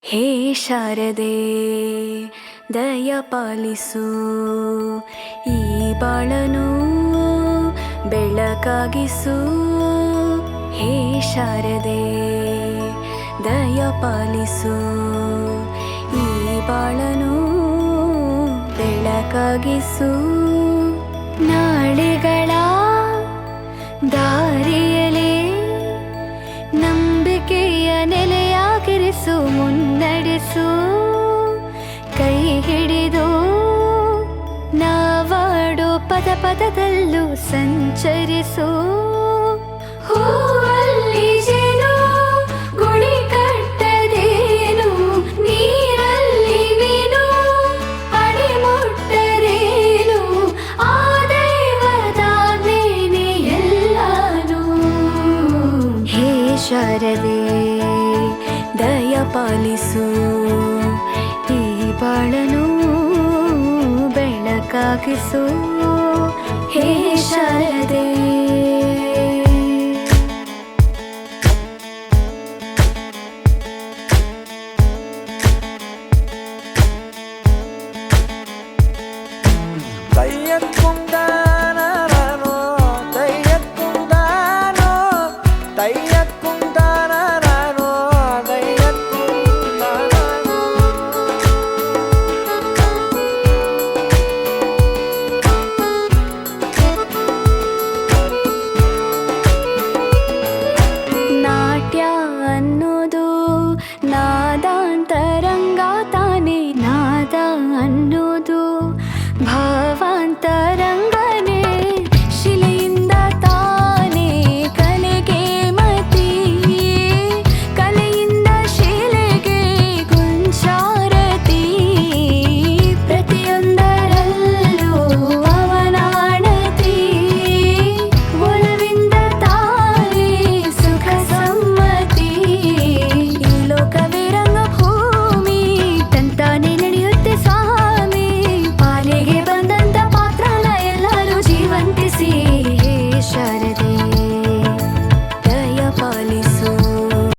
ಹೇ ಶಾರದೆ ದಯ ಪಾಲಿಸು, ಈ ಬಾಳನು ಬೆಳಕಾಗಿಸು. ಹೇ ಶಾರದೆ ದಯ ಪಾಲಿಸು, ಈ ಬಾಳನು ಬೆಳಕಾಗಿಸು. ನಾಳೆಗಳ ದಾರಿಯಲೇ ನಂಬಿಕೆಯ ನೆಲೆಯಾಗಿರಿಸು, ಮುನ್ನಡೆಸು. ಕೈ ಹಿಡಿದು ನಾವಾಡೋ ಪದ ಪದದಲ್ಲೂ ಸಂಚರಿಸು. ಹೂವಲ್ಲಿ ಜೇನು ಗುಳಿ ಕಟ್ಟದೇನು, ನೀರಲ್ಲಿ ಮೀನು ಅಡಿ ಮುಟ್ಟರೇನು, ಆ ದೈವದಾಜ್ಞೆನೇ ಎಲ್ಲಾನು. ಹೇ ಶಾರದೆ ದಯ ಪಾಲಿಸು, ಈ ಬಾಳನು ಬೆಳಕಾಗಿಸು. ಹೇ ಶಾರದೆ.